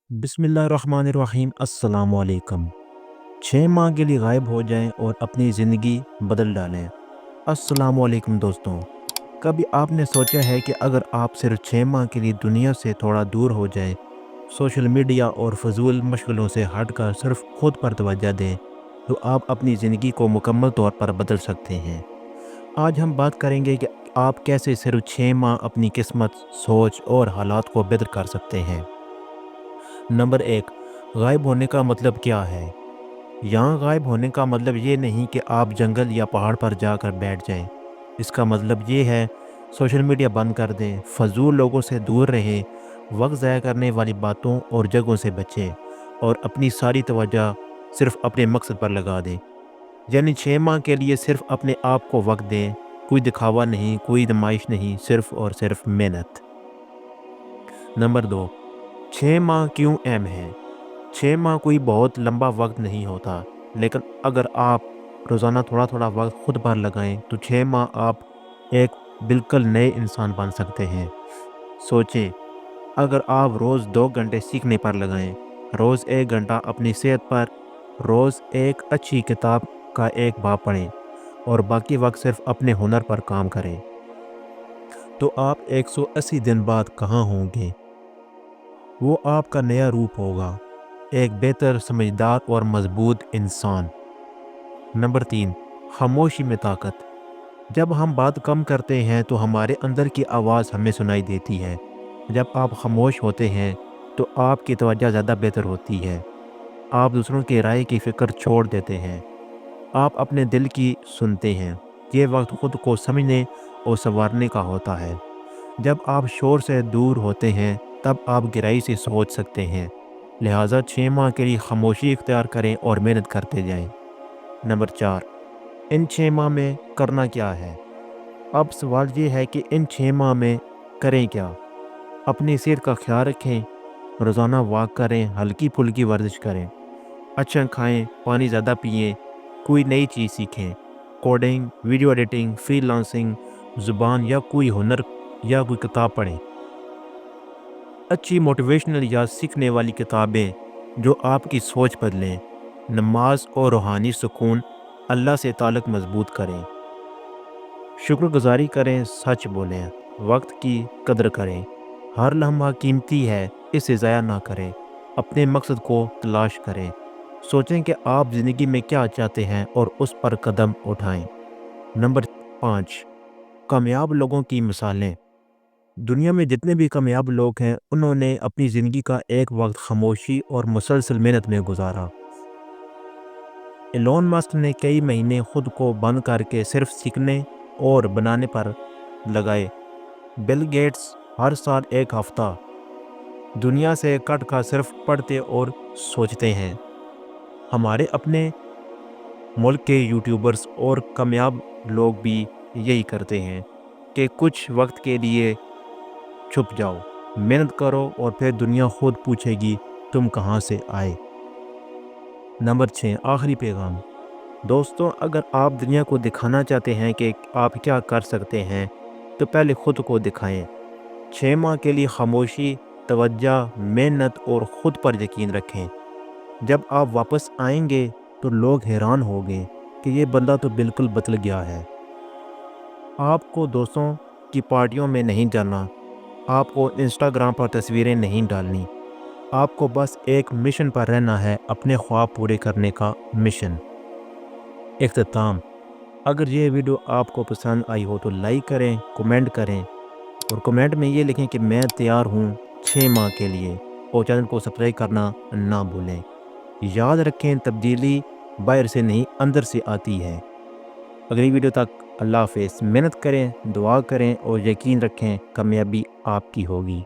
बिस्मिल्लाहिर्रहमानिर्रहीम अस्सलाम वालेकुम। 6 माह के लिए गायब हो जाएं और अपनी ज़िंदगी बदल डालें। अस्सलाम वालेकुम दोस्तों। कभी आपने सोचा है कि अगर आप सिर्फ 6 माह के लिए दुनिया से थोड़ा दूर हो जाएं, सोशल मीडिया और फजूल मशगलों से हटकर सिर्फ खुद पर तवज्जो दें, तो आप अपनी ज़िंदगी को मुकम्मल तौर पर बदल सकते हैं। आज हम बात करेंगे कि आप कैसे सिर्फ 6 माह अपनी किस्मत, सोच और हालात को बेहतर कर सकते हैं। नंबर 1, गायब होने का मतलब क्या है? यहाँ गायब होने का मतलब ये नहीं कि आप जंगल या पहाड़ पर जाकर बैठ जाएं। इसका मतलब ये है सोशल मीडिया बंद कर दें, फजूल लोगों से दूर रहें, वक्त ज़ाया करने वाली बातों और जगहों से बचें और अपनी सारी तवज्जो सिर्फ अपने मकसद पर लगा दें। यानी 6 माह के लिए सिर्फ अपने आप को वक्त दें, कोई दिखावा नहीं, कोई नुमाइश नहीं, सिर्फ और सिर्फ मेहनत। नंबर 2, 6 माह क्यों अहम है? 6 माह कोई बहुत लंबा वक्त नहीं होता, लेकिन अगर आप रोज़ाना थोड़ा थोड़ा वक्त खुद पर लगाएं तो 6 माह आप एक बिल्कुल नए इंसान बन सकते हैं। सोचें, अगर आप रोज़ 2 घंटे सीखने पर लगाएं, रोज़ 1 घंटा अपनी सेहत पर, रोज़ एक अच्छी किताब का एक बाब पढ़ें और बाकी वक्त सिर्फ अपने हुनर पर काम करें, तो आप 180 दिन बाद कहाँ होंगे? वो आपका नया रूप होगा, एक बेहतर, समझदार और मजबूत इंसान। नंबर 3, खामोशी में ताकत। जब हम बात कम करते हैं तो हमारे अंदर की आवाज़ हमें सुनाई देती है। जब आप खामोश होते हैं तो आपकी तवज्जो ज़्यादा बेहतर होती है। आप दूसरों की राय की फ़िक्र छोड़ देते हैं। आप अपने दिल की सुनते हैं। ये वक्त खुद को समझने और संवारने का होता है। जब आप शोर से दूर होते हैं तब आप गहराई से सोच सकते हैं। लिहाजा 6 माह के लिए खामोशी इख्तियार करें और मेहनत करते जाएं। नंबर 4, इन 6 माह में करना क्या है? अब सवाल ये है कि इन 6 माह में करें क्या? अपनी सेहत का ख्याल रखें, रोज़ाना वॉक करें, हल्की फुल्की वर्जिश करें, अच्छा खाएं, पानी ज़्यादा पिएं, कोई नई चीज़ सीखें, कोडिंग, वीडियो एडिटिंग, फ्रीलांसिंग, ज़ुबान या कोई हुनर या कोई किताब पढ़ें। अच्छी मोटिवेशनल या सीखने वाली किताबें जो आपकी सोच बदलें। नमाज और रूहानी सुकून, अल्लाह से ताल्लुक़ मजबूत करें। शुक्रगुजारी करें, सच बोलें, वक्त की कदर करें। हर लम्हा कीमती है, इसे ज़ाया ना करें। अपने मकसद को तलाश करें। सोचें कि आप ज़िंदगी में क्या चाहते हैं और उस पर कदम उठाएं। नंबर 5, कामयाब लोगों की मिसालें। दुनिया में जितने भी कामयाब लोग हैं, उन्होंने अपनी ज़िंदगी का एक वक्त खामोशी और मुसलसल मेहनत में गुजारा। एलोन मस्क ने कई महीने खुद को बंद करके सिर्फ सीखने और बनाने पर लगाए। बिल गेट्स हर साल एक हफ्ता दुनिया से कट कर सिर्फ पढ़ते और सोचते हैं। हमारे अपने मुल्क के यूट्यूबर्स और कामयाब लोग भी यही करते हैं कि कुछ वक्त के लिए छुप जाओ, मेहनत करो और फिर दुनिया खुद पूछेगी तुम कहाँ से आए। नंबर 6, आखिरी पैगाम। दोस्तों, अगर आप दुनिया को दिखाना चाहते हैं कि आप क्या कर सकते हैं, तो पहले खुद को दिखाएं। 6 माह के लिए खामोशी, तवज्जो, मेहनत और ख़ुद पर यकीन रखें। जब आप वापस आएंगे तो लोग हैरान होंगे कि ये बंदा तो बिल्कुल बदल गया है। आपको दोस्तों की पार्टियों में नहीं जाना, आपको इंस्टाग्राम पर तस्वीरें नहीं डालनी। आपको बस एक मिशन पर रहना है, अपने ख्वाब पूरे करने का मिशन। इख्तिताम, अगर ये वीडियो आपको पसंद आई हो तो लाइक करें, कमेंट करें और कमेंट में ये लिखें कि मैं तैयार हूँ 6 माह के लिए, और चैनल को सब्सक्राइब करना ना भूलें। याद रखें, तब्दीली बाहर से नहीं, अंदर से आती है। अगली वीडियो तक अल्लाह हाफ़िज़। मेहनत करें, दुआ करें और यकीन रखें कामयाबी आपकी होगी।